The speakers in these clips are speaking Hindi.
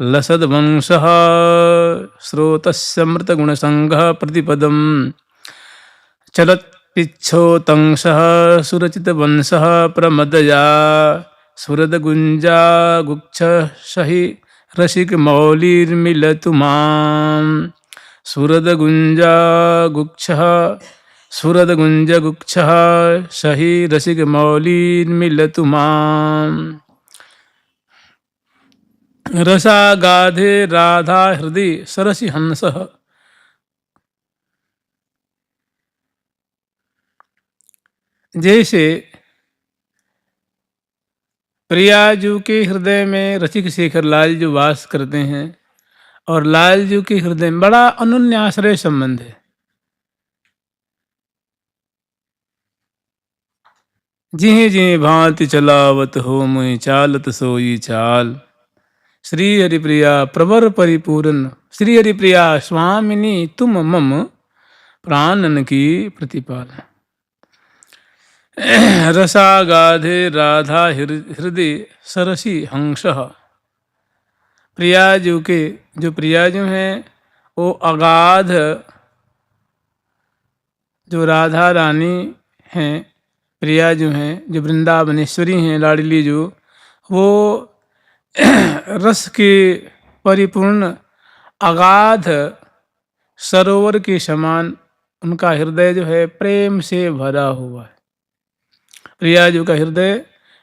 लसद्वंशः स्रोतस्यमृतगुणसङ्घः प्रतिपदं चलत्पिच्छोतंसः सुरचितवंशः प्रमदया सुरदगुञ्जा गुच्छहि रसिकमौलिर्मिलतु मां सुरदगुञ्जा गुच्छः सुरदगुञ्जगुच्छः सहि रसिकमौलिर्मिलतु मां रसागाधे राधा हृदि सरसि हंसः। जैसे प्रियाजू के हृदय में रसिक शेखर लालजू वास करते हैं और लालजू के हृदय में बड़ा अनन्याश्रय संबंध है। जिहि जिहि भांति चलावत हो मुहि चालत सोई चाल। श्री हरिप्रिया प्रवर परिपूर्ण, श्री हरिप्रिया स्वामिनी तुम मम प्राणन की प्रतिपाल। रसागाधे राधा हृदय सरसी हंसः। प्रियाजू के जो प्रियाजू हैं वो अगाध जो राधा रानी हैं, प्रियाजू हैं जो वृंदावनेश्वरी हैं, लाडली जो वो रस के परिपूर्ण अगाध सरोवर के समान उनका हृदय जो है प्रेम से भरा हुआ है। प्रियाजू का हृदय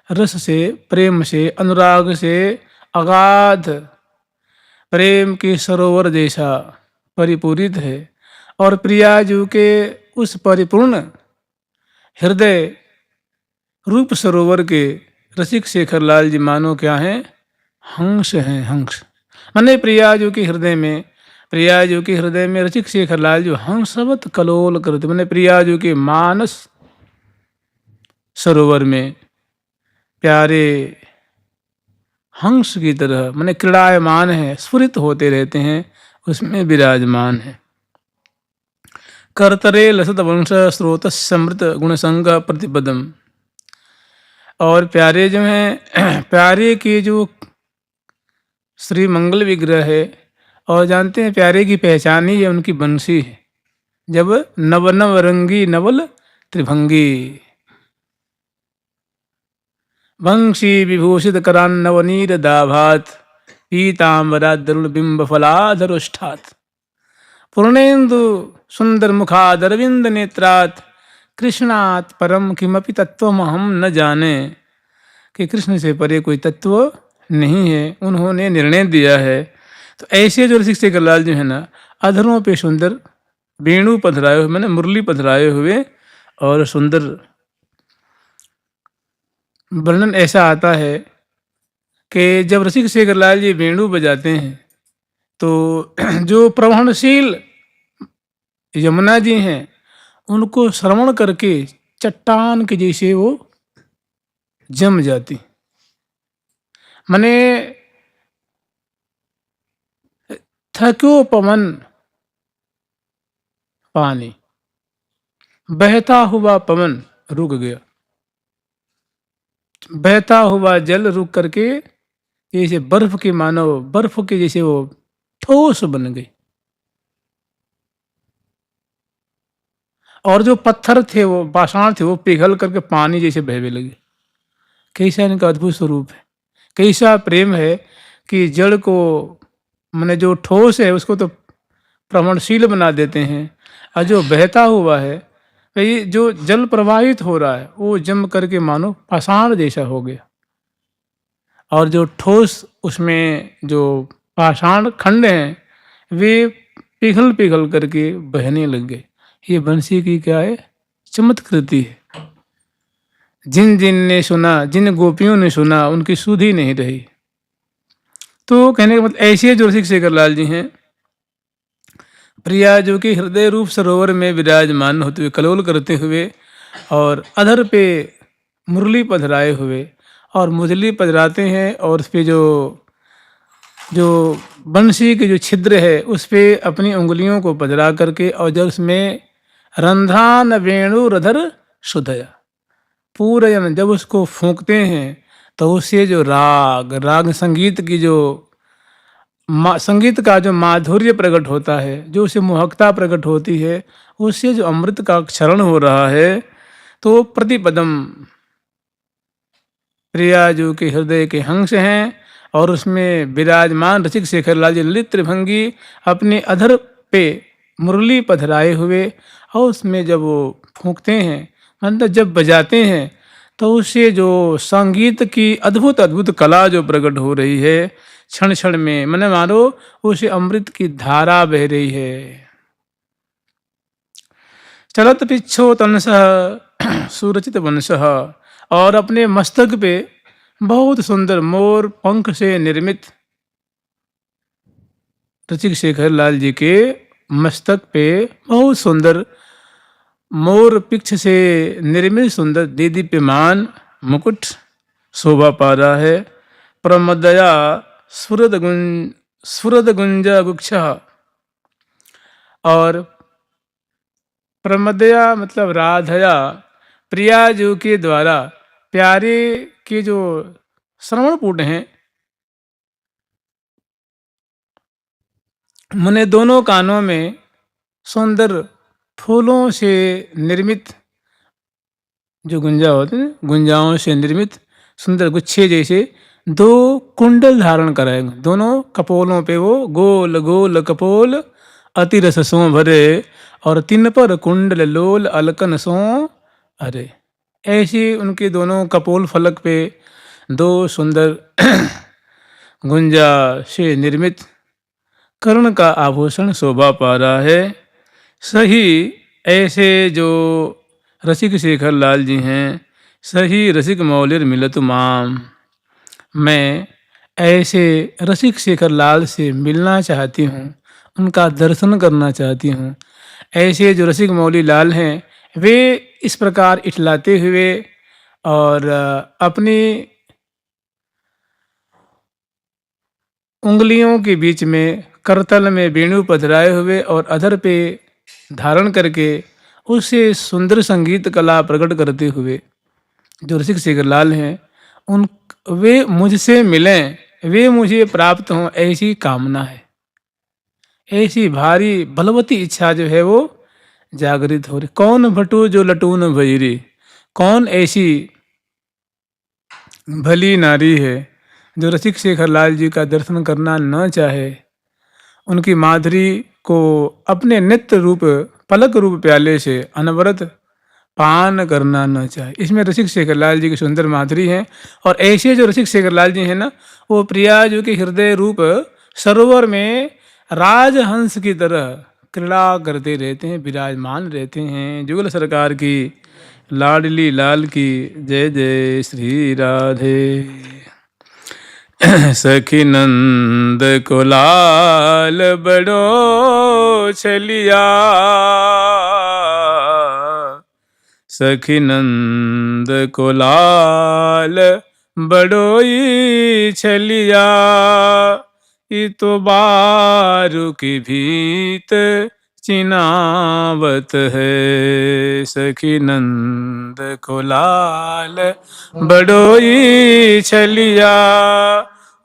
रस से, प्रेम से, अनुराग से अगाध प्रेम के सरोवर जैसा परिपूरित है। और प्रियाजू के उस परिपूर्ण हृदय रूप सरोवर के रसिक शेखर लाल जी मानो क्या हैं? हंस हैं, हंस। माने प्रियाजू के हृदय में, प्रियाजू के हृदय में रसिक शेखर लाल जो हंसवत कलोल करते, माने प्रियाजू के मानस सरोवर में प्यारे हंस की तरह माने क्रीड़ायमान है, स्फुरित होते रहते हैं, उसमें विराजमान है। कर्तरे लसत वंश स्रोत समृत गुणसंग प्रतिपदम। और प्यारे जो हैं, प्यारे की जो श्री मंगल विग्रह है, और जानते हैं प्यारे की पहचान ही है उनकी बंसी है। जब नव नव रंगी नवल त्रिभंगी वंशी विभूषित करान नवनीर दाभात पीतांबरादरुण बिंब फलाधरुष्ठात पूर्णेन्दु सुंदर मुखादरविंद नेत्रात कृष्णात परम किमपि तत्वम हम न जाने। कि कृष्ण से परे कोई तत्व नहीं है, उन्होंने निर्णय दिया है। तो ऐसे जो रसिक शेखर लाल जो है ना, अधरों पे सुंदर वेणु पधराए हुए, मैंने मुरली पधराए हुए, और सुंदर वर्णन ऐसा आता है कि जब रसिक शेखर लाल जी वेणु बजाते हैं तो जो प्रवहनशील यमुना जी हैं उनको श्रवण करके चट्टान के जैसे वो जम जाती। मने थक्यो पवन पानी, बहता हुआ पवन रुक गया, बहता हुआ जल रुक करके जैसे बर्फ के मानो बर्फ के जैसे वो ठोस बन गई। और जो पत्थर थे, वो पाषाण थे, वो पिघल करके पानी जैसे बहने लगे। कैसा इनका अद्भुत स्वरूप है, कैसा प्रेम है कि जड़ को मैंने जो ठोस है उसको तो प्रवणशील बना देते हैं, और जो बहता हुआ है, ये जो जल प्रवाहित हो रहा है वो जम करके मानो पाषाण जैसा हो गया। और जो ठोस उसमें जो पाषाण खंड हैं वे पिघल पिघल करके बहने लग गए। ये बंसी की क्या है? चमत्कृति है। जिन जिन ने सुना, जिन गोपियों ने सुना, उनकी सुध ही नहीं रही। तो कहने का मतलब ऐसे जो रसिक शेखर लाल जी हैं, प्रिया जो कि हृदय रूप सरोवर में विराजमान होते हुए, कलोल करते हुए, और अधर पे मुरली पधराए हुए, और मुरली पधराते हैं, और उस पर जो बंसी के जो छिद्र है उस पर अपनी उंगलियों को पधरा करके, और जब उसमें रंध्रान वेणु रधर सुधया पूरयन जब उसको फूंकते हैं तो उससे जो राग संगीत की जो संगीत का जो माधुर्य प्रकट होता है, जो उसे मोहकता प्रकट होती है, उससे जो अमृत का क्षरण हो रहा है, तो प्रतिपदम प्रिया जो के हृदय के हंस हैं और उसमें विराजमान रसिक शेखरलाल जी ललित त्रिभंगी अपने अधर पे मुरली पधराए हुए, और उसमें जब वो फूंकते हैं, मतलब जब बजाते हैं, तो उससे जो संगीत की अद्भुत अद्भुत कला जो प्रकट हो रही है, क्षण क्षण में मन मानो उसे अमृत की धारा बह रही है। चलत पिछो तनसह सुरचित वंशः, और अपने मस्तक पे बहुत सुंदर मोर पंख से निर्मित रसिक शेखर लाल जी के मस्तक पे बहुत सुंदर मोर पिक्ष से निर्मित सुंदर दीदीप्यमान मुकुट शोभा पा रहा है। प्रमदया स्फुरद गुंज गुक्ष, और प्रमदया मतलब राधया, प्रिया जो के द्वारा प्यारे के जो श्रवणपुट हैं, मने दोनों कानों में सुंदर फूलों से निर्मित जो गुंजा होते हैं, गुंजाओं से निर्मित सुंदर गुच्छे जैसे दो कुंडल धारण कराए, दोनों कपोलों पे वो गोल गोल कपोल अति रस सो भरे, और तिन पर कुंडल लोल अलकन सो अरे। ऐसे उनके दोनों कपोल फलक पे दो सुंदर गुंजा से निर्मित कर्ण का आभूषण शोभा पा रहा है। सही ऐसे जो रसिक शेखर लाल जी हैं, सही रसिक मौलिर मिलत माम, मैं ऐसे रसिक शेखर लाल से मिलना चाहती हूँ, उनका दर्शन करना चाहती हूँ। ऐसे जो रसिक मौली लाल हैं, वे इस प्रकार इठलाते हुए और अपनी उंगलियों के बीच में करतल में वेणु पधराए हुए और अधर पे धारण करके उससे सुंदर संगीत कला प्रकट करते हुए जो रसिक शेखर लाल हैं, उन वे मुझसे मिलें, वे मुझे प्राप्त हों, ऐसी कामना है। ऐसी भारी बलवती इच्छा जो है वो जागृत हो रही। कौन भटू जो लटून भैरी, कौन ऐसी भली नारी है जो रसिक शेखर लाल जी का दर्शन करना न चाहे, उनकी माधुरी को अपने नित्य रूप पलक रूप प्याले से अनवरत पान करना न चाहे। इसमें रसिक शेखर लाल जी की सुंदर माधुरी है। और ऐसे जो रसिक शेखर लाल जी हैं ना, वो प्रिया जी के हृदय रूप सरोवर में राजहंस की तरह क्रीड़ा करते रहते हैं, विराजमान रहते हैं। जुगल सरकार की लाडली लाल की जय जय श्री राधे। सखी नंद को लाल बड़ो छलिया, सखी नंद को लाल बड़ोई छलिया, ये तो बारू की भीत चिनावत है। सखी नंद को लाल बड़ोई छलिया,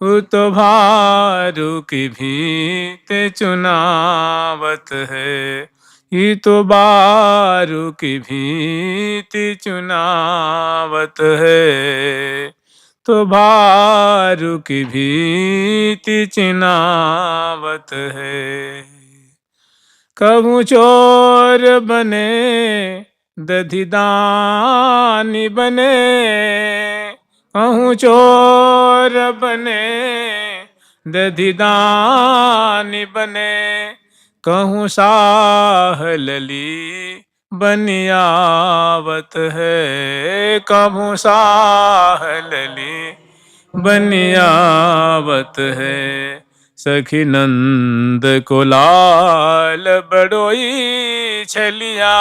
वो तो भारू की भीत चुनावत है। ये तो बारू की भीति चुनावत है, तो बारू की भीति चुनावत है। कबू चोर बने दधिदानी बने, कहूँ चोर बने दधिदानी बने, कहूँ साह लली बनियावत है, कहूँ साह लली बनियावत है। सखी नंद को लाल बड़ोई छलिया,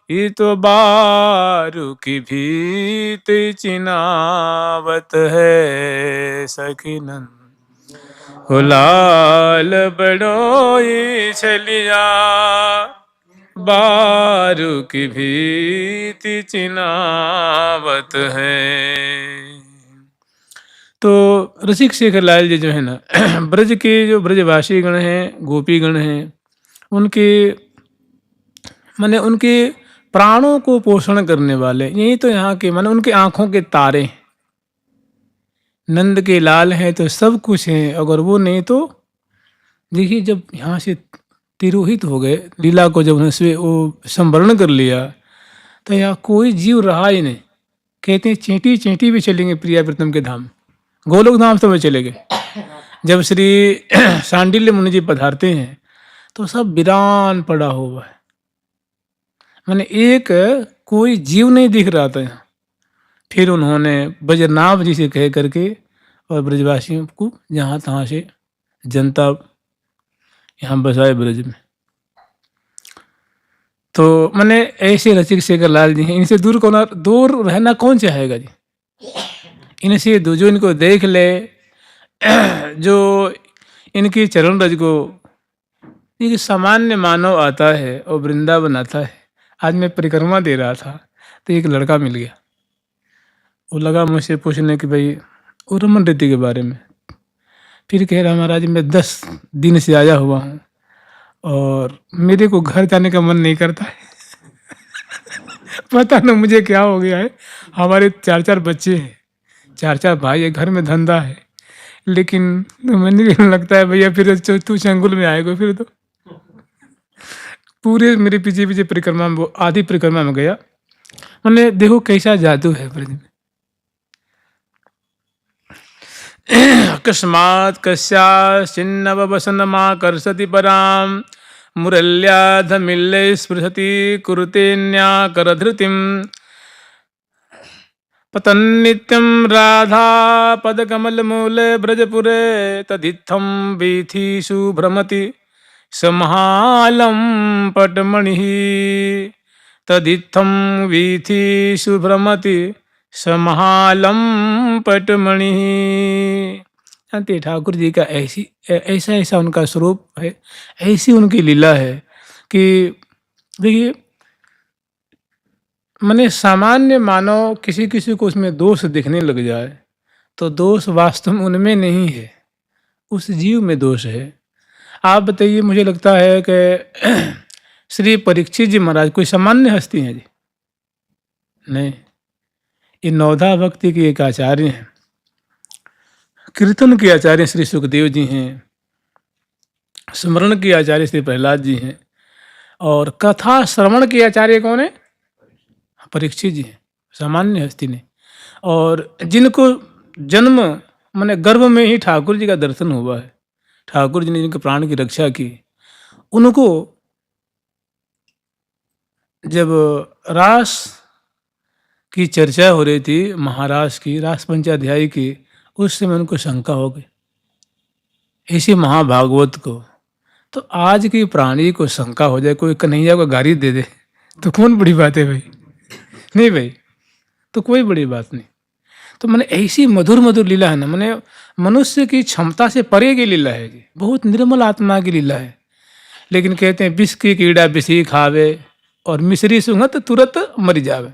ये तो बारू की भीत चिनावत है। सखी नंद को लाल बड़ोई छलिया, बारू की भीति चिनावत है। तो रसिक शेखर लाल जी जो है ना ब्रज के जो ब्रजवासी गण हैं, गोपी गण हैं, उनके माने उनके प्राणों को पोषण करने वाले, यही तो यहाँ के माने उनके आँखों के तारे हैं। नंद के लाल हैं तो सब कुछ है, अगर वो नहीं तो देखिए जब यहाँ से तिरोहित हो गए, लीला को जब उन्होंने वो संवरण कर लिया, तो यहाँ कोई जीव रहा ही नहीं। कहते हैं चींटी चींटी भी चलेंगे प्रिया प्रीतम के धाम, गोलोक धाम तो वे चले गए। जब श्री सांडिल्य मुनि जी पधारते हैं तो सब वीरान पड़ा हुआ है, मैंने एक कोई जीव नहीं दिख रहा था यहाँ। फिर उन्होंने बजरनाभ जी से कह करके और ब्रजवासियों को जहाँ तहाँ से जनता यहाँ बसाए ब्रज में। तो मैंने ऐसे रसिक शेखर लाल जी हैं, इनसे दूर रहना कौन चाहेगा जी। इनसे जो इनको देख ले, जो इनकी चरण रज को, एक सामान्य मानव आता है और वृंदावन आता है। आज मैं परिक्रमा दे रहा था तो एक लड़का मिल गया, वो लगा मुझसे पूछने कि भाई वो रमन रीति के बारे में। फिर कह रहा महाराज मैं 10 दिन से आया हुआ हूँ और मेरे को घर जाने का मन नहीं करता है। पता ना मुझे क्या हो गया है। हमारे 4 बच्चे हैं, 4 भाई है, घर में धंधा है, लेकिन मैंने लगता है भैया फिर तू चंगुल में आएगा। फिर तो पूरे मेरे पीछे पीछे परिक्रमा में, वो आधी परिक्रमा में गया। मैंने देखो कैसा जादू है ब्रज में। अकस्मात् कस्याश्चिन्नव वसनमाकर्षति परां मुरल्याधमिल्ले स्पृशति कुरुतेऽन्याकरधृतिं पतन्नित्यं राधा पदकमलमूले ब्रजपुरे तदित्थं वीथीषु भ्रमति समहालं पटमणिः तदित्थं वीथीषु भ्रमति समहालं पटमणिः। जानते ठाकुर जी का ऐसा ऐसा उनका स्वरूप है, ऐसी उनकी लीला है कि देखिए मैंने सामान्य मानव किसी किसी को उसमें दोष दिखने लग जाए तो दोष वास्तव में उनमें नहीं है, उस जीव में दोष है। आप बताइए, मुझे लगता है कि श्री परीक्षित जी महाराज कोई सामान्य हस्ती हैं जी? नहीं, ये नवधा भक्ति के एक आचार्य हैं, कीर्तन के आचार्य श्री सुखदेव जी हैं, स्मरण के आचार्य श्री प्रहलाद जी हैं, और कथा श्रवण के आचार्य कौन है? परीक्षित जी हैं, सामान्य हस्ती ने। और जिनको जन्म माने गर्भ में ही ठाकुर जी का दर्शन हुआ है, ठाकुर जी ने जिनके प्राण की रक्षा की, उनको जब रास की चर्चा हो रही थी, महारास की, रास पंचाध्यायी की, उस समय उनको शंका हो गई इसी महाभागवत को। तो आज की प्राणी को शंका हो जाए, कोई कन्हैया को गाली दे दे तो कौन बड़ी बात है भाई? नहीं भाई, तो कोई बड़ी बात नहीं। तो मैंने ऐसी मधुर मधुर लीला है ना, मैंने मनुष्य की क्षमता से परे की लीला है जी, बहुत निर्मल आत्मा की लीला है। लेकिन कहते हैं विष की कीड़ा विषी खावे और मिश्री सूंघत तुरंत मर जावे।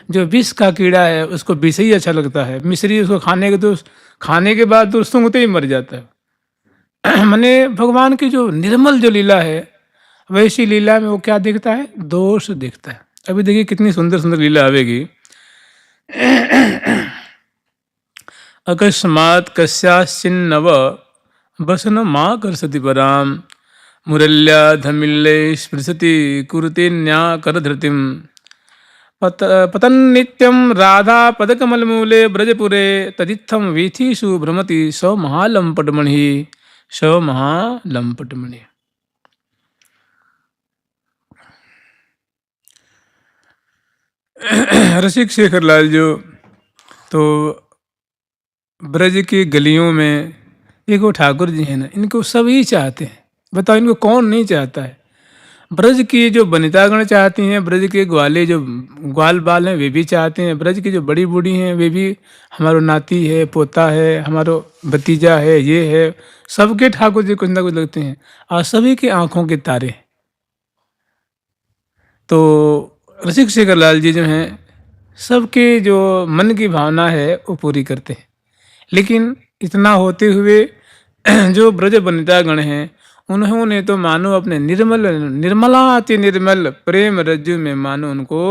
जो विष का कीड़ा है उसको विष ही अच्छा लगता है, मिश्री उसको खाने के बाद तो सूंघते ही मर जाता है। मैंने भगवान की जो निर्मल जो लीला है, वैसी लीला में वो क्या दिखता है? दोष दिखता है। अभी देखिए कितनी सुंदर सुंदर लीला आवेगी। अकस्मात् कस्याश्चिन्नव वसनमाकर्षति परां मुरल्याधमिल्ले स्पृशति कुरुतेऽन्याकरधृतिं पतन्नित्यं राधा पदकमलमूले ब्रजपुरे तदित्थं वीथीषु भ्रमति समहालं पटमणिः समहालं पटमणिः। रसिक शेखर लाल जो तो ब्रज की गलियों में देखो ठाकुर जी हैं ना, इनको सभी चाहते हैं। बताओ इनको कौन नहीं चाहता है? ब्रज की जो वनितागण चाहती हैं, ब्रज के ग्वाले जो ग्वाल बाल हैं वे भी चाहते हैं, ब्रज की जो बड़ी बूढ़ी हैं वे भी हमारो नाती है, पोता है, हमारो भतीजा है, ये है, सबके ठाकुर जी कुछ ना कुछ लगते हैं, और सभी की आंखों के तारे। तो रसिक शेखर लाल जी जो हैं सबके जो मन की भावना है वो पूरी करते हैं। लेकिन इतना होते हुए जो ब्रज वनितागण हैं उन्होंने तो मानो अपने निर्मलाति निर्मल प्रेम रज्जु में मानो उनको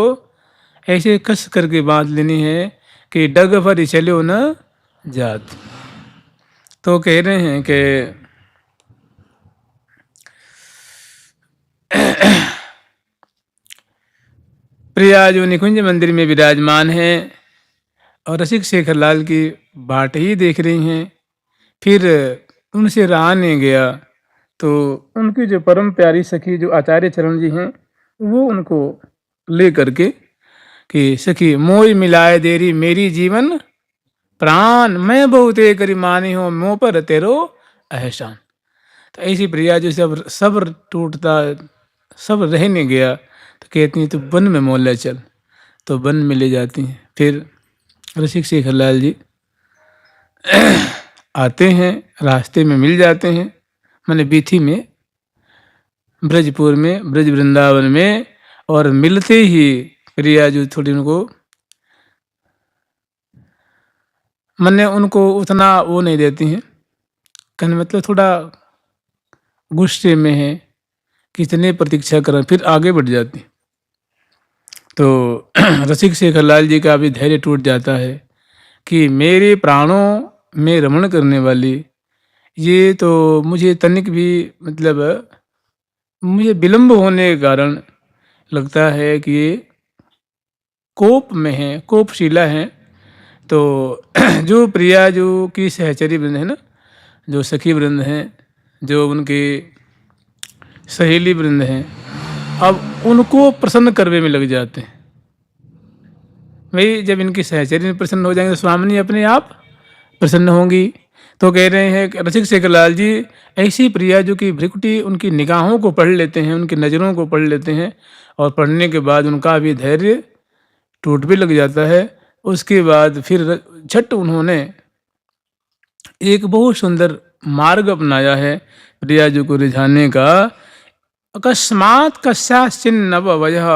ऐसे कस करके बांध लेनी है कि डग भर चलो न जात। तो कह रहे हैं कि प्रिया जो निकुंज मंदिर में विराजमान है और रसिक शेखर लाल की बाट ही देख रही हैं, फिर उनसे रहा नहीं गया तो उनकी जो परम प्यारी सखी जो आचार्य चरण जी हैं वो उनको ले करके कि सखी मोई मिलाए देरी मेरी जीवन प्राण मैं बहुत करी मानी हो मोह पर तेरो एहसान। तो ऐसी प्रिया जो सब सब्र टूटता सब रह नहीं गया तो कहती हैं तो वन में मोल ले चल, तो वन में ले जाती हैं। फिर रसिक शेखर लाल जी आते हैं, रास्ते में मिल जाते हैं, मैंने बीथी में ब्रजपुर में ब्रज वृंदावन में, और मिलते ही प्रिया जो थोड़ी उनको मैंने उनको उतना वो नहीं देती हैं, कहने मतलब थोड़ा गुस्से में है, कितने प्रतीक्षा करें, फिर आगे बढ़ जाती। तो रसिक शेखर लाल जी का भी धैर्य टूट जाता है कि मेरे प्राणों में रमण करने वाली ये तो मुझे तनिक भी मतलब मुझे विलंब होने के कारण लगता है कि ये कोप में है, कोपशीला है। तो जो प्रिया जो की सहचरी वृंद है ना, जो सखी वृंद हैं, जो उनके सहेली वृंद हैं, अब उनको प्रसन्न करने में लग जाते हैं। भाई जब इनकी सहचरी प्रसन्न हो जाएंगे तो स्वामिनी अपने आप प्रसन्न होंगी। तो कह रहे हैं कि रसिक शेखर लाल जी ऐसी प्रिया जो कि भ्रिकुटी उनकी निगाहों को पढ़ लेते हैं, उनकी नज़रों को पढ़ लेते हैं, और पढ़ने के बाद उनका भी धैर्य टूट भी लग जाता है। उसके बाद फिर झट उन्होंने एक बहुत सुंदर मार्ग अपनाया है प्रिया जी को रिझाने का। अकस्मात कस्याश्चिन्नव वयः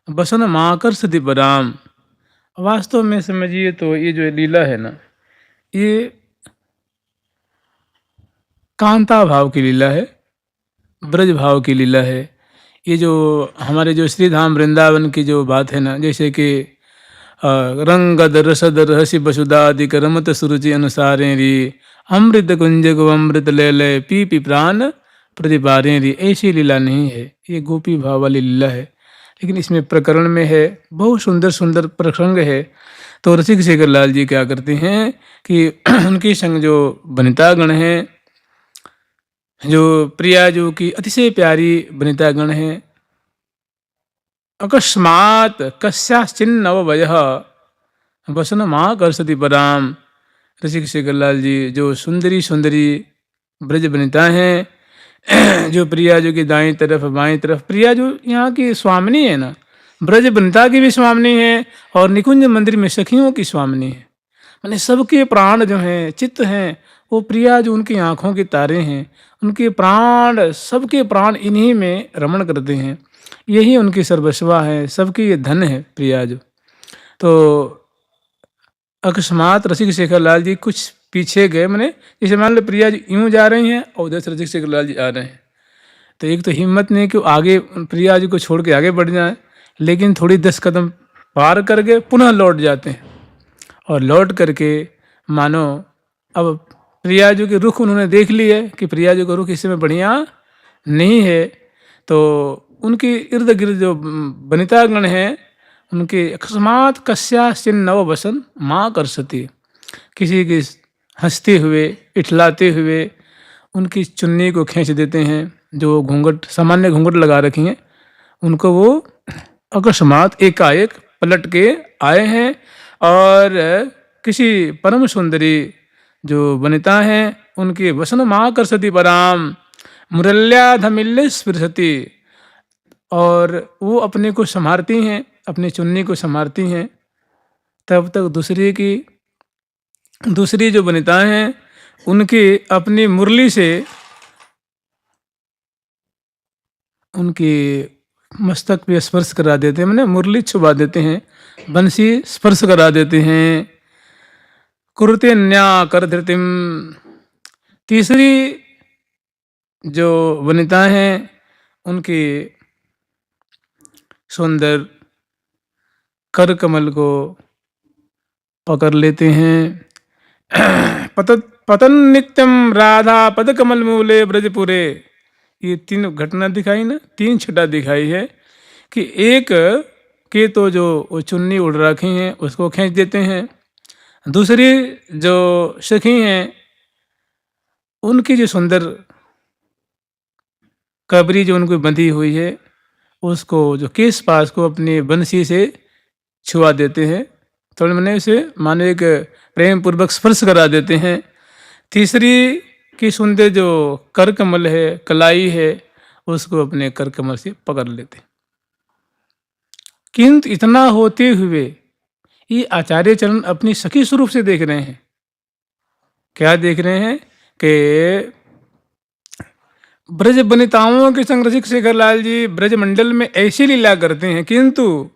बसन माकर्षति पराम। वास्तव में समझिए तो ये जो लीला है ना, ये कांता भाव की लीला है, ब्रज भाव की लीला है। ये जो हमारे जो श्री धाम वृंदावन की जो बात है ना, जैसे कि रंगद रसद रहसी वसुदादिक रमत सुरुचि अनुसारे री अमृत कुंज को अमृत ले ले पी पी प्राण प्रतिपारे री, ऐसी लीला नहीं है, ये गोपी भाव वाली लीला है। लेकिन इसमें प्रकरण में है, बहुत सुंदर सुंदर प्रसंग है। तो रसिक शेखर लाल जी क्या करते हैं कि उनके संग जो वनितागण हैं, जो प्रिया जो की अतिशय प्यारी वनितागण हैं, अकस्मात कस्याश्चिन्नव वयः वसन माँ करसति पराम। रसिक शेखर लाल जी जो सुंदरी सुंदरी ब्रज वनिता हैं, जो प्रिया जो की दाईं तरफ बाईं तरफ, प्रिया जो यहाँ की स्वामिनी है ना, ब्रज वनिता की भी स्वामिनी है और निकुंज मंदिर में सखियों की स्वामिनी है। मैंने सबके प्राण जो हैं, चित्त हैं, वो प्रिया जो उनकी आँखों के तारे हैं, उनके प्राण, सबके प्राण इन्हीं में रमण करते हैं, यही उनकी सर्वस्वा है, सबकी ये धन है प्रिया जो। तो अकस्मात रसिक शेखर लाल जी कुछ पीछे गए, मैंने जैसे मान लो प्रिया जी यूँ जा रही हैं और उधर से रसिक शेखर लाल जी आ रहे हैं, तो एक तो हिम्मत नहीं कि आगे प्रिया जी को छोड़ के आगे बढ़ जाए, लेकिन थोड़ी 10 कदम पार करके पुनः लौट जाते हैं, और लौट करके मानो अब प्रिया जी के रुख उन्होंने देख लिया है कि प्रिया जी का रुख इस समय बढ़िया नहीं है। तो उनके इर्द गिर्द जो वनितागण हैं, उनके अकस्मात कस्याश्चिन्नव वसन माँ करसति, किसी की हंसते हुए इठलाते हुए उनकी चुन्नी को खींच देते हैं, जो घूंघट सामान्य घूंघट लगा रखी हैं, उनको वो अकस्मात एकाएक पलट के आए हैं, और किसी परम सुंदरी जो वनिता हैं उनके वसन माँ करसति पराम मुरल्याधमिल्य स्पृशति, और वो अपने को संभारती हैं, अपनी चुन्नी को संभारती हैं। तब तक दूसरी जो वनिताएं हैं उनकी अपनी मुरली से उनकी मस्तक पे स्पर्श करा देते हैं, मैंने मुरली छुपा देते हैं, बंसी स्पर्श करा देते हैं। कुरुते न्या कर धृतिम। तीसरी जो वनिता हैं उनके सुंदर कर कमल को पकड़ लेते हैं। पतन नित्यम राधा पद कमल मूले ब्रजपुरे। ये तीन घटना दिखाई ना, तीन छटा दिखाई है कि एक के तो जो वो चुन्नी उड़ रखी हैं उसको खींच देते हैं, दूसरी जो सखी हैं उनकी जो सुंदर कबरी जो उनको बंधी हुई है उसको जो केस पास को अपनी बंसी से छुआ देते हैं, थोड़े मैंने उसे मानो एक प्रेम पूर्वक स्पर्श करा देते हैं। तीसरी की सुंदर जो कर कमल है, कलाई है, उसको अपने कर कमल से पकड़ लेते हैं। किंतु इतना होते हुए ये आचार्य चरण अपनी सखी स्वरूप से देख रहे हैं। क्या देख रहे हैं कि ब्रज वनिताओं के संग रसिक शेखर लाल जी ब्रज मंडल में ऐसी लीला करते हैं, किंतु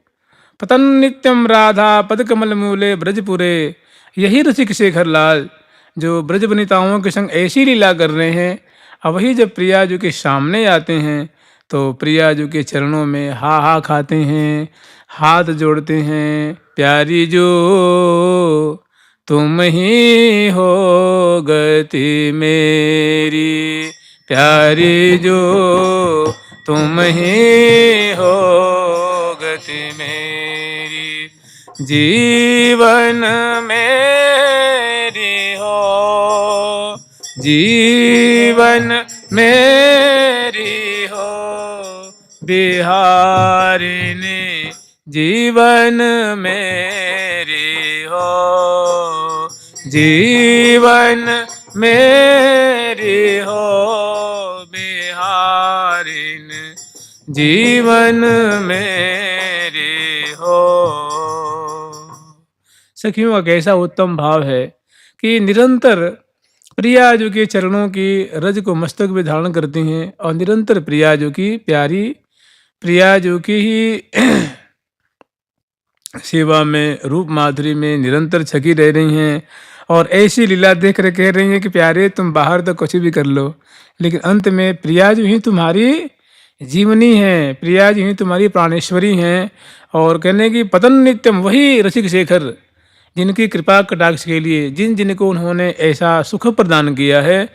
पतन नित्यम राधा पद कमल मूले ब्रजपुरे। यही रसिक शेखर लाल जो ब्रज वनिताओं के संग ऐसी लीला कर रहे हैं, अब वही जब प्रिया जी के सामने आते हैं तो प्रिया जी के चरणों में हा हा खाते हैं, हाथ जोड़ते हैं। प्यारी जो तुम ही हो गति मेरी, प्यारी जो तुम ही हो गति मेरी, जीवन मेरी हो, जीवन मेरी हो बिहारिणी, जीवन मेरी हो, जीवन मेरी हो बिहारिन, जीवन मेरी हो। सखियों का कैसा उत्तम भाव है कि निरंतर प्रिया जो के चरणों की रज को मस्तक में धारण करती हैं और निरंतर प्रिया जो की प्यारी प्रिया जो की ही सेवा में रूप माधुरी में निरंतर छकी रह रही हैं और ऐसी लीला देख कर कह रही हैं कि प्यारे तुम बाहर तो कुछ भी कर लो, लेकिन अंत में प्रिया जो ही तुम्हारी जीवनी है, प्रिया जो ही तुम्हारी प्राणेश्वरी हैं। और कहने की पतन नित्यम वही रसिक शेखर जिनकी कृपा कटाक्ष के लिए जिनको उन्होंने ऐसा सुख प्रदान किया है,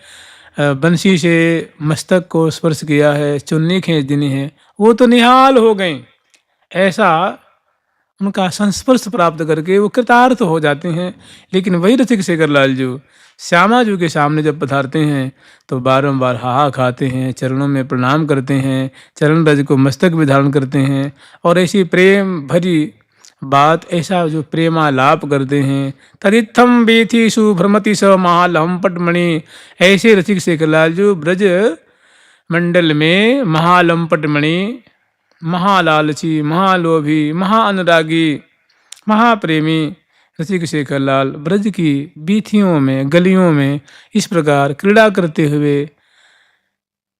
बंसी से मस्तक को स्पर्श किया है, चुन्नी खींच देनी है, वो तो निहाल हो गए। ऐसा उनका संस्पर्श प्राप्त करके वो कृतार्थ हो जाते हैं। लेकिन वही रसिक शेखर लाल जो श्यामा जी के सामने जब पधारते हैं तो बारंबार हाहा खाते हैं, चरणों में प्रणाम करते हैं, चरण रज को मस्तक में धारण करते हैं और ऐसी प्रेम भरी बात, ऐसा जो प्रेमालाप करते हैं। तदित्थम बीथिषु भ्रमति स महालहम पटमणि। ऐसे रसिक शेखर लाल जो ब्रज मंडल में महालंपटमणि, महालालची, महालोभी, महाअनुरागी, महाप्रेमी रसिक शेखर लाल ब्रज की बीथियों में गलियों में इस प्रकार क्रीड़ा करते हुए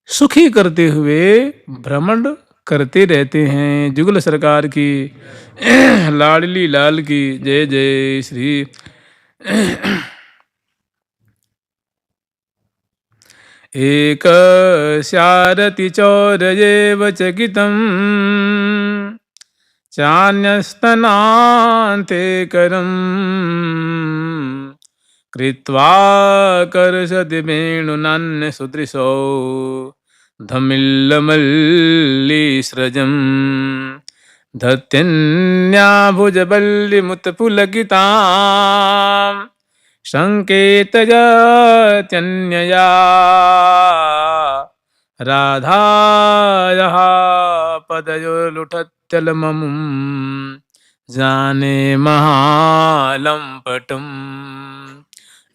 सुखी करते हुए भ्रमण करते रहते हैं। जुगल सरकार की लाडली लाल की जय जय श्री। एक स्यारति चौरयेव चकितं चान्यस्तनान्ते करम् कृत्वा कर्षति वेणुनान्य सुदृशौ धमिल्लमल्लीस्रजम् धत्यन्याभुजबल्लिमुत्पुलकिताम् संकेतयत्यन्यया राधायाः पदयोर्लुठत्यलममुं जाने महालंपटम्,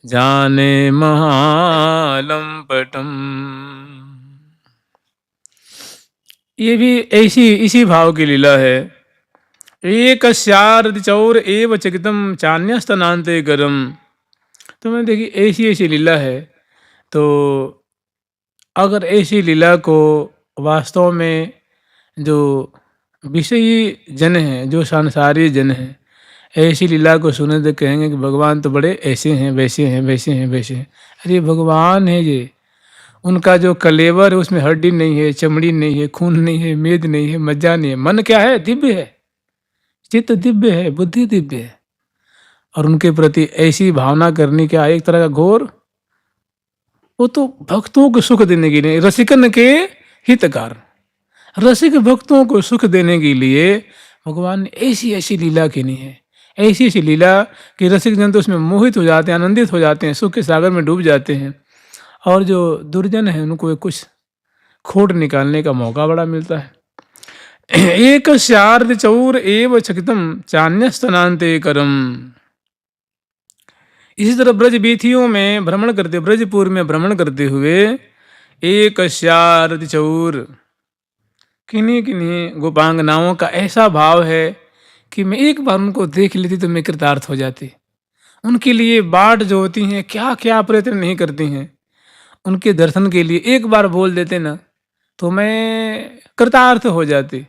जाने महालंपटम्। ये भी ऐसी इसी भाव की लीला है। एक स्यारति चौर एव चकितम चान्यस्तनान्ते करम। तो मैंने देखी ऐसी ऐसी लीला है, तो अगर ऐसी लीला को वास्तव में जो विषयी जन हैं, जो सांसारी जन हैं, ऐसी लीला को सुने तो कहेंगे कि भगवान तो बड़े ऐसे हैं, वैसे हैं, वैसे हैं, वैसे हैं। अरे भगवान है ये, उनका जो कलेवर है उसमें हड्डी नहीं है, चमड़ी नहीं है, खून नहीं है, मेद नहीं है, मज्जा नहीं है। मन क्या है? दिव्य है, चित्त दिव्य है, बुद्धि दिव्य है। और उनके प्रति ऐसी भावना करनी क्या एक तरह का घोर, वो तो भक्तों को सुख देने के लिए, रसिकन के हितकार, रसिक भक्तों को सुख देने के लिए भगवान ने ऐसी ऐसी लीला की नहीं है, ऐसी ऐसी लीला कि रसिक जन तो उसमें मोहित हो जाते हैं, आनंदित हो जाते हैं, सुख के सागर में डूब जाते हैं। और जो दुर्जन है उनको कुछ खोट निकालने का मौका बड़ा मिलता है। एक शारद चौर एव चकितम चान्यस्तनांते करम। इसी तरह ब्रज बीथियों में भ्रमण करते, ब्रजपुर में भ्रमण करते हुए एक शारद चौर, किन्हीं किन्हीं गोपांगनाओं का ऐसा भाव है कि मैं एक बार उनको देख लेती तो मैं कृतार्थ हो जाती। उनके लिए बाट जो होती हैं क्या क्या प्रयत्न नहीं करती हैं, उनके दर्शन के लिए एक बार बोल देते ना तो मैं कृतार्थ हो जाती।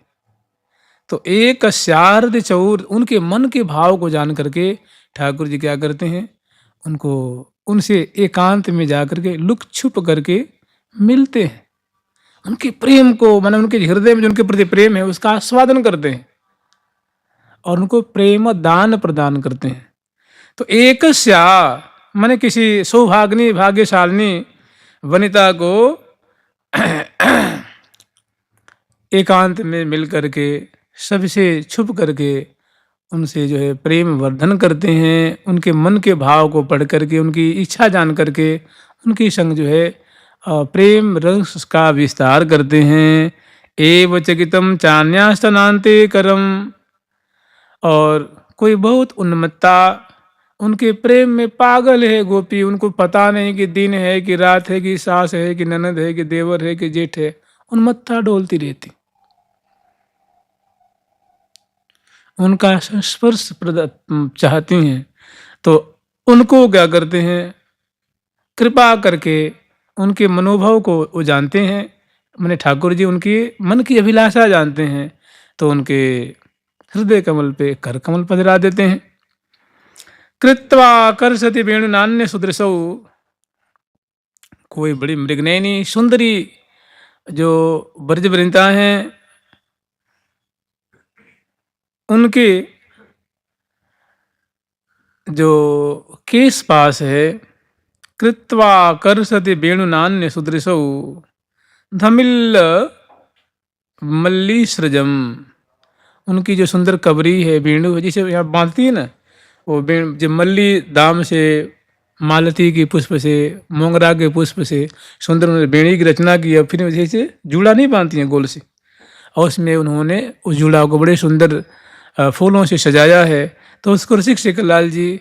तो एक शारद चौर, उनके मन के भाव को जान करके ठाकुर जी क्या करते हैं, उनको उनसे एकांत में जाकर के लुक छुप करके मिलते हैं, उनके प्रेम को, माने उनके हृदय में जो उनके प्रति प्रेम है उसका आस्वादन करते हैं और उनको प्रेम दान प्रदान करते हैं। तो एक स्या माने किसी सौभाग्नी भाग्यशालिनी वनिता को एकांत में मिल करके सबसे छुप करके उनसे जो है प्रेम वर्धन करते हैं, उनके मन के भाव को पढ़ करके, उनकी इच्छा जान करके उनके संग जो है प्रेम रस का विस्तार करते हैं। एव चकितम चान्यास्तनांते करम। और कोई बहुत उन्मत्ता उनके प्रेम में पागल है गोपी, उनको पता नहीं कि दिन है कि रात है कि सास है कि ननद है कि देवर है कि जेठ है, उन्मत्ता डोलती रहती। उनका संस्पर्श चाहती हैं तो उनको क्या करते हैं, कृपा करके उनके मनोभाव को वो जानते हैं, मैंने ठाकुर जी उनकी मन की अभिलाषा जानते हैं तो उनके हृदय कमल पे कर कमल पधरा देते हैं। कृत्वा कर्षति वेणु नान्य सुदृशौ। कोई बड़ी मृगनयनी सुंदरी जो ब्रजवनिता हैं उनके जो केस पास है, कृत्वा कर्षति वेणु नान्य सुदृशौ धमिल्ल मल्लीसृजम। उनकी जो सुंदर कबरी है, वेणु है जिसे यहाँ बांधती है ना, वो जब मल्ली दाम से, मालती के पुष्प से, मोंगरा के पुष्प से सुंदर उन्होंने बेड़ी की रचना की है, फिर जैसे जूड़ा नहीं बांधती हैं गोल से, और उसमें उन्होंने उस जूड़ा को बड़े सुंदर फूलों से सजाया है। तो उसको रसिक शेखर लाल जी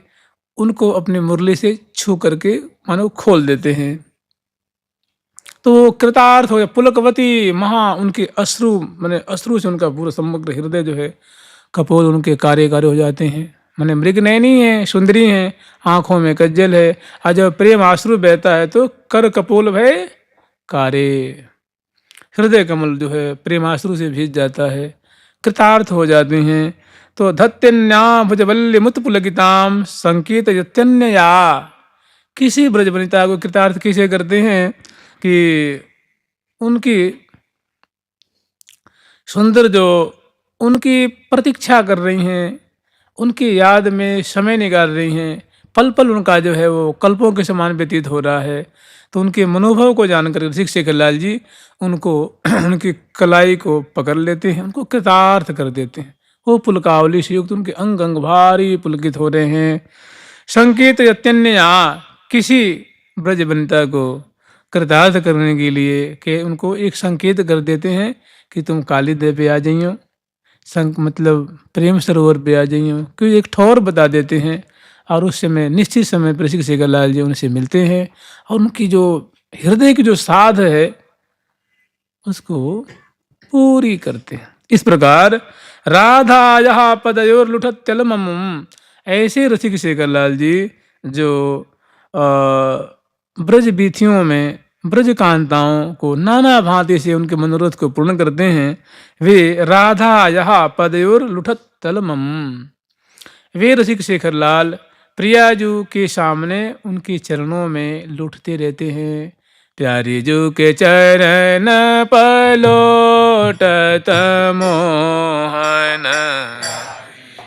उनको अपनी मुरली से छू करके मानो खोल देते हैं तो कृतार्थ हो गया। पुलकवती महा, उनके अश्रु माने अश्रु से उनका पूरा समग्र हृदय जो है कपोल उनके कार्य कार्य हो जाते हैं। माने मृगनयनी है, सुंदरी है, आंखों में कज्जल है, और जब प्रेम आश्रु बहता है तो कर कपोल भय कार्य, हृदय कमल जो है प्रेमाश्रु से भीज जाता है, कृतार्थ हो जाते हैं। तो धत्यन्या भुजबल्य मुतपुलकिताम संकेत यत्यन्यया। किसी ब्रजवनिता को कृतार्थ किसे करते हैं कि उनकी सुंदर जो उनकी प्रतीक्षा कर रही हैं, उनकी याद में समय निकाल रही हैं, पल पल उनका जो है वो कल्पों के समान व्यतीत हो रहा है, तो उनके मनोभाव को जानकर रसिक शेखर लाल जी उनको उनकी कलाई को पकड़ लेते हैं, उनको कृतार्थ कर देते हैं। वो पुलकावली से युक्त उनके अंग अंग भारी पुलकित हो रहे हैं। संकेत यत्यन्य, किसी ब्रजवनिता को कृतार्थ करने के लिए कि उनको एक संकेत कर देते हैं कि तुम कालीदेव पे आ जाइयो, मतलब प्रेम सरोवर पे आ जाइयो, क्योंकि एक ठौर बता देते हैं और उस समय निश्चित समय पर रसिक शेखर लाल जी उनसे मिलते हैं और उनकी जो हृदय की जो साध है उसको पूरी करते हैं। इस प्रकार राधा पदयोर लुठत्यलमम, ऐसे रसिक शेखर लाल जी जो ब्रज बीथियों में ब्रज कांताओं को नाना भांति से उनके मनोरथ को पूर्ण करते हैं, वे राधा पदयोर लुठत्यलमम, वे रसिक शेखर लाल प्रियाजू के सामने उनके चरणों में लुटते रहते हैं। प्यारी जू के चरण पलोटत मोहन,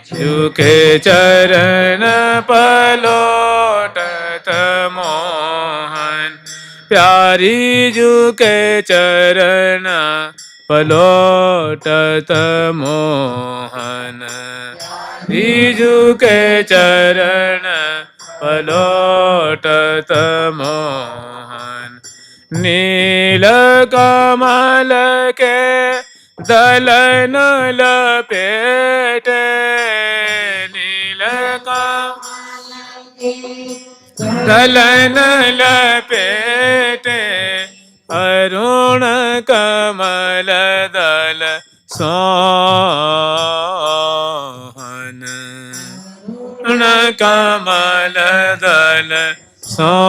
जू के चरण पलोटत मोहन, प्यारी जू के चरण पलोटत मोहन, जू के चरण पलोटत मोहन। नील कमल के दलन लपेटे, नील दलन लपेटे, अरुण कमल दल सोहन, अरुण कमल दल सोहन।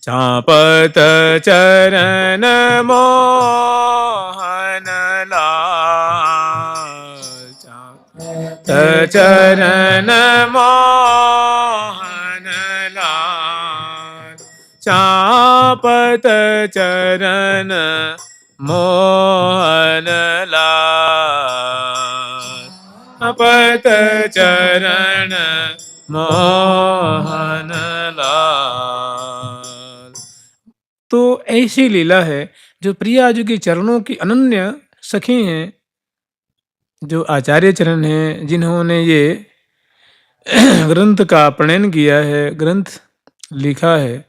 चापत चरण मोहन लाल, चापत चरण मोहन लाल, चापत चरण मोहन लाल, चापत चरण मोहन लाल। तो ऐसी लीला है जो प्रियाजू के चरणों की अनन्य सखी हैं, जो आचार्य चरण हैं, जिन्होंने ये ग्रंथ का प्रणयन किया है, ग्रंथ लिखा है।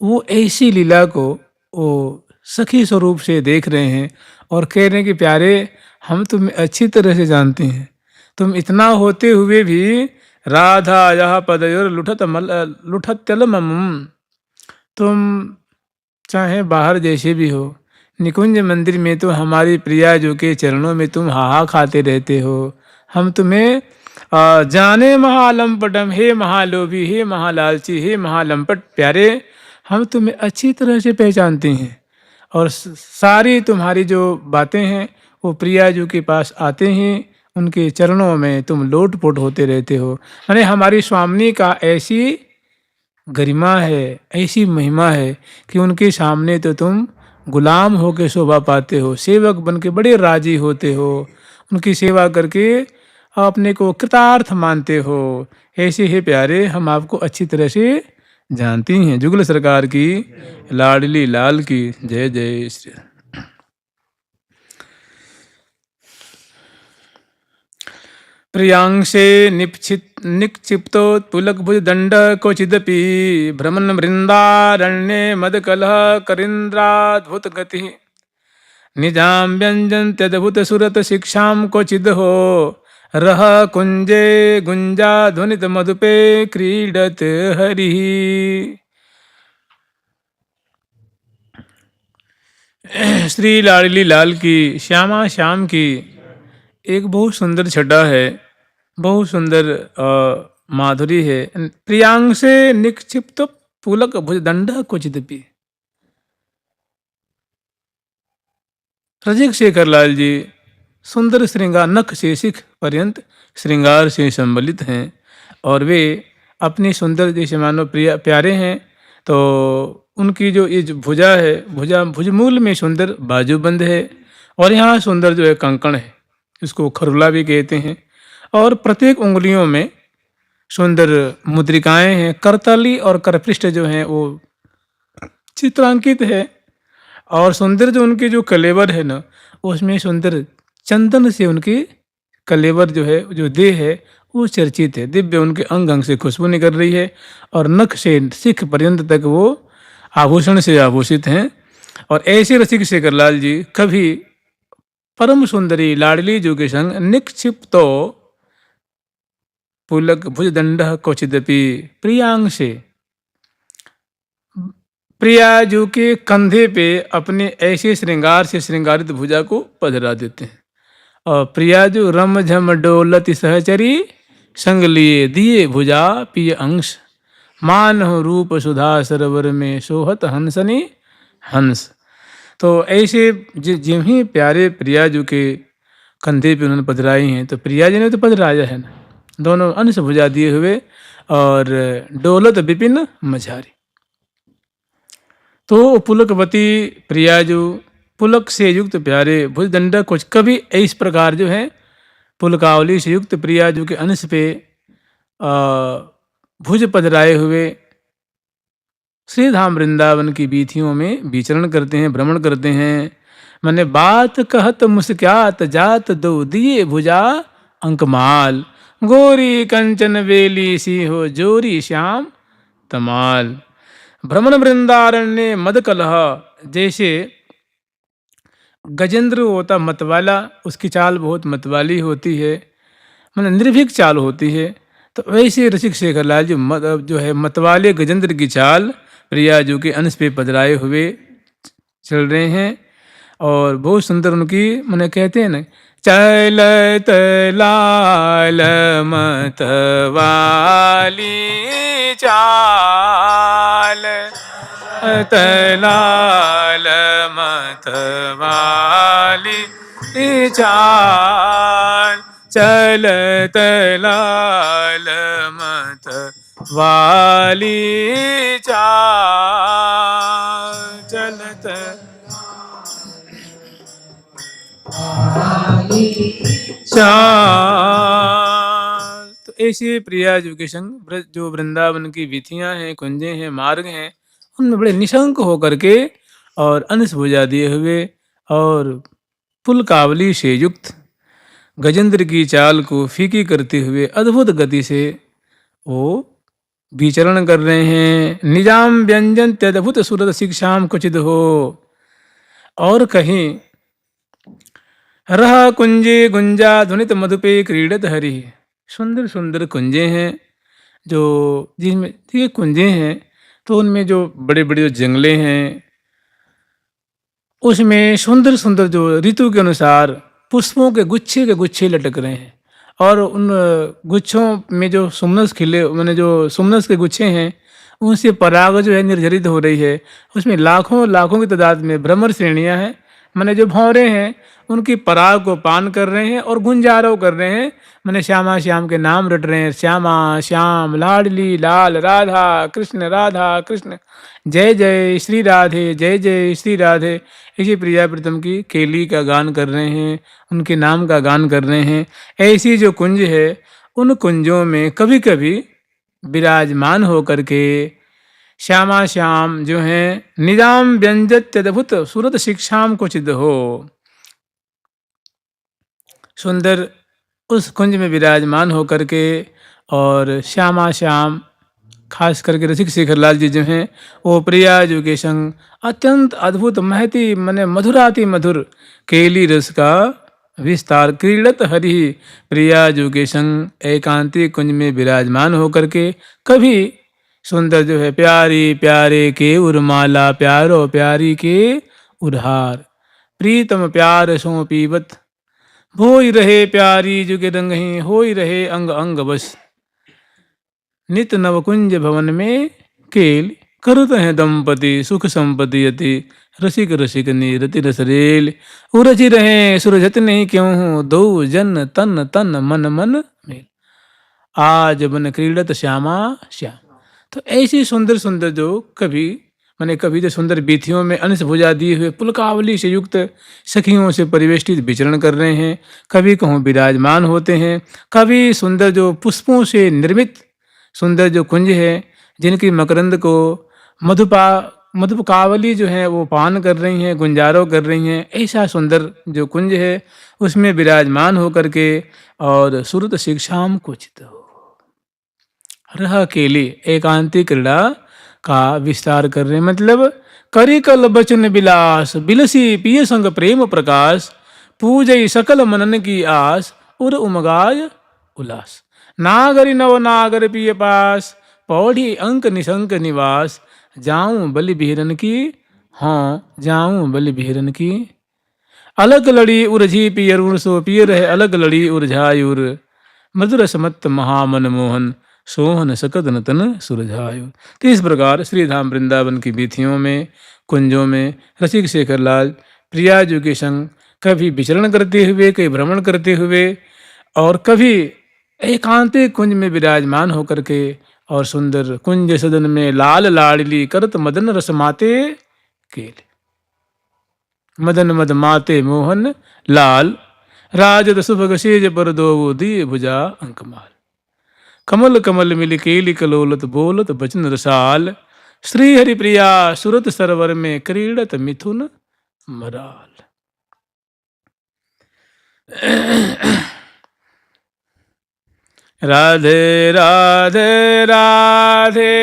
वो ऐसी लीला को वो सखी स्वरूप से देख रहे हैं और कह रहे हैं कि प्यारे, हम तुम्हें अच्छी तरह से जानते हैं। तुम इतना होते हुए भी राधा यह पदयोर लुठतल मम, तुम चाहे बाहर जैसे भी हो, निकुंज मंदिर में तो हमारी प्रियाजू के चरणों में तुम हाहा खाते रहते हो। हम तुम्हें जाने महालंपटम, हे महालोभी, हे महालालची, हे महालंपट प्यारे, हम तुम्हें अच्छी तरह से पहचानते हैं और सारी तुम्हारी जो बातें हैं वो प्रियाजू के पास आते हैं, उनके चरणों में तुम लोटपोट होते रहते हो। यानी हमारी स्वामिनी का ऐसी गरिमा है, ऐसी महिमा है कि उनके सामने तो तुम गुलाम होकर शोभा पाते हो, सेवक बन के बड़े राजी होते हो, उनकी सेवा करके अपने को कृतार्थ मानते हो। ऐसे ही प्यारे, हम आपको अच्छी तरह से जानती हैं। जुगल सरकार की, लाडली लाल की जय जय श्री। प्रियांशे निक्षिप्तोत्पुलक भुज दंड क्वचिदपि भ्रमण वृंदारण्ये मदकलह करीन्द्राद्भुत गति, निजाम व्यंजन्त्यद्भुत सुरत शिक्षां क्वचिद हो, रह कुंजे गुंजा ध्वनित मधुपे क्रीडत हरि। श्री लाडली लाल की, श्यामा श्याम की एक बहुत सुंदर छटा है, बहुत सुंदर माधुरी है। प्रियांग से निक्षिप्त पुलक भुजदंड क्वचिदपि। रसिक शेखर लाल जी सुंदर श्रृंगार नख से शिख पर्यंत श्रृंगार से संबलित हैं और वे अपनी सुंदर जैसे मानो प्यारे हैं। तो उनकी जो ये भुजा है, भुजमूल में सुंदर बाजूबंद है और यहाँ सुंदर जो है कंकण है, इसको खरुला भी कहते हैं। और प्रत्येक उंगलियों में सुंदर मुद्रिकाएं हैं, करतली और करपृष्ठ जो हैं वो चित्रांकित है। और सुंदर जो उनके जो कलेवर है ना, उसमें सुंदर चंदन से उनकी कलेवर जो है, जो देह है वो चर्चित है। दिव्य उनके अंग अंग से खुशबू निकल रही है और नख से शिख पर्यंत तक वो आभूषण से आभूषित हैं। और ऐसे रसिक शेखर लाल जी कभी परम सुंदरी लाडली जू के संग निक्षिप्तो पुलक भुजदंड क्वचिदपि प्रियांग से, प्रियाजू के कंधे पे अपने ऐसे श्रृंगार से श्रृंगारित भुजा को पधरा देते हैं। और प्रियाजू रम झम डोलति सहचरी, संग लिए दिए भुजा पिय अंश, मान रूप सुधा सरोवर में सोहत हंसनी हंस। तो ऐसे जिन्हीं प्यारे प्रियाजू के कंधे पे उन्होंने पधराई हैं। तो प्रिया जी ने तो पधराया है ना, दोनों अंश भुजा दिए हुए और डोलत विपिन मझारी। तो पुलकवती प्रियाजू पुलक से युक्त प्यारे भुजदंड कुछ कभी इस प्रकार जो है पुलकावली से युक्त प्रियाजू के अंश पे भुज पधराए हुए श्री धाम वृंदावन की बीथियों में विचरण करते हैं, भ्रमण करते हैं। मैंने बात कहत मुस्क्यात जात दो दिए भुजा अंकमाल, गोरी कंचन वेली सी हो जोरी श्याम तमाल। भ्रमण वृंदारण्य मद कलह, जैसे गजेंद्र होता मतवाला, उसकी चाल बहुत मतवाली होती है, मतलब निर्भीक चाल होती है। तो वैसे रसिक शेखरलाल जो है मतवाले गजेंद्र की चाल प्रियाजू के अंश पे पधराए हुए चल रहे हैं। और बहुत सुंदर उनकी मैंने कहते हैं ना, चलत लाल मतवाली चाल, तलाल मतवाली चाल, चलत लाल मतवाली चाल, चलत चाल। तो ऐसे प्रियाजू के संग जो वृंदावन की विथियां हैं, कुंजें हैं, मार्ग हैं, उनमें बड़े निशंक होकर के और अंश भुजा दिए हुए और पुलकावली से युक्त गजेंद्र की चाल को फीकी करते हुए अद्भुत गति से वो विचरण कर रहे हैं। निजाम व्यंजन त्यद्भुत सुरत शिक्षाम कुचित हो, और कहीं रह कुंजे गुंजा ध्वनित मधुपे क्रीडत हरि। सुंदर सुंदर कुंजे हैं जो, जिनमें ये कुंजे हैं तो उनमें जो बड़े बड़े जो जंगले हैं उसमें सुंदर सुंदर जो ऋतु के अनुसार पुष्पों के गुच्छे लटक रहे हैं। और उन गुच्छों में जो सुमनस खिले, मैंने जो सुमनस के गुच्छे हैं उनसे पराग जो है निर्झरित हो रही है। उसमें लाखों लाखों की तादाद में भ्रमर श्रेणियां हैं, मैंने जो भौरे हैं उनकी पराग को पान कर रहे हैं और गुंजारों कर रहे हैं। मैंने श्यामा श्याम के नाम रट रहे हैं, श्यामा श्याम लाडली लाल राधा कृष्ण राधा कृष्ण, जय जय श्री राधे जय जय श्री राधे। इसी प्रिया प्रीतम की केली का गान कर रहे हैं, उनके नाम का गान कर रहे हैं। ऐसी जो कुंज है उन कुंजों में कभी कभी विराजमान होकर के श्यामा श्याम जो हैं निजाम व्यंजत अद्भुत सूरत शिक्षाम कुचित हो, सुंदर उस कुंज में विराजमान होकर के और श्यामा श्याम खास करके रसिक शेखरलाल जी जो हैं वो प्रियाजू के संग अत्यंत अद्भुत महती मने मधुराति मधुर केली रस का विस्तार क्रीड़त हरि प्रियाजू के संग एकांतिक कुंज में विराजमान होकर के कभी सुंदर जो है प्यारी प्यारे के उर्माला प्यारो प्यारी के उधार, प्रीतम प्यार सो पीवत भोई रहे प्यारी जुगे रंग ही होई रहे अंग अंग बस, नित नवकुंज भवन में केल करत हैं दंपति सुख संपत्ति यति, रसिक रसिक नी रति रसरेल उरझी रहे सुरझत नहीं क्यों हूँ दो जन तन तन मन मन मेल, आज बन क्रीड़त श्यामा श्याम। तो ऐसी सुंदर सुंदर जो कभी मैंने कभी तो सुंदर बीथियों में अंश भुजा दिए हुए पुलकावली से युक्त सखियों से परिवेष्टित विचरण कर रहे हैं, कभी कहूँ विराजमान होते हैं, कभी सुंदर जो पुष्पों से निर्मित सुंदर जो कुंज है जिनकी मकरंद को मधुपकावली जो है वो पान कर रही हैं, गुंजारों कर रही हैं। ऐसा सुंदर जो कुंज है उसमें विराजमान होकर के और सुरत शिक्षाम कुचित हो रह केली एकांतिक क्रीड़ा का विस्तार कर रहे हैं। मतलब करी कल बचन बिलास बिलसी पिय संग प्रेम प्रकाश, पूजई सकल मनन की आस उर उमगाय उल्लास, नागरी नव नागर पिय पास पौड़ी अंक निशंक निवास, जाऊं बलि बिहरन की हाँ जाऊं बलि बिहरन की, अलग लड़ी उर्झी पियर उर्सो पिय रहे अलग लड़ी उर्झायुर, मधुर समत्त महामन मोहन सोहन सकत नतन सुरझायु। तो इस प्रकार श्रीधाम वृंदावन की बीथियों में कुंजों में रसिक शेखरलाल प्रियाजू के संग कभी विचरण करते हुए, कभी भ्रमण करते हुए और कभी एकांतिक कुंज में विराजमान होकर के और सुंदर कुंज सदन में लाल लाडली करत मदन रस माते केले। मदन मद माते मोहन लाल राजद सुभग सेज पर दो दिए भुजा अंकमाल। कमल कमल मिल केली कलोलत बोलत बचन रसाल। श्री हरि प्रिया सुरत सरोवर में क्रीड़त मिथुन मराल। राधे राधे राधे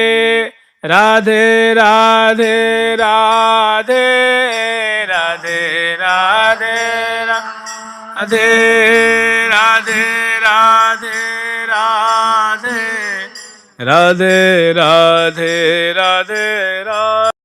राधे राधे राधे राधे राधे राधे राधे राधे राधे राधे राधे राधे राधे।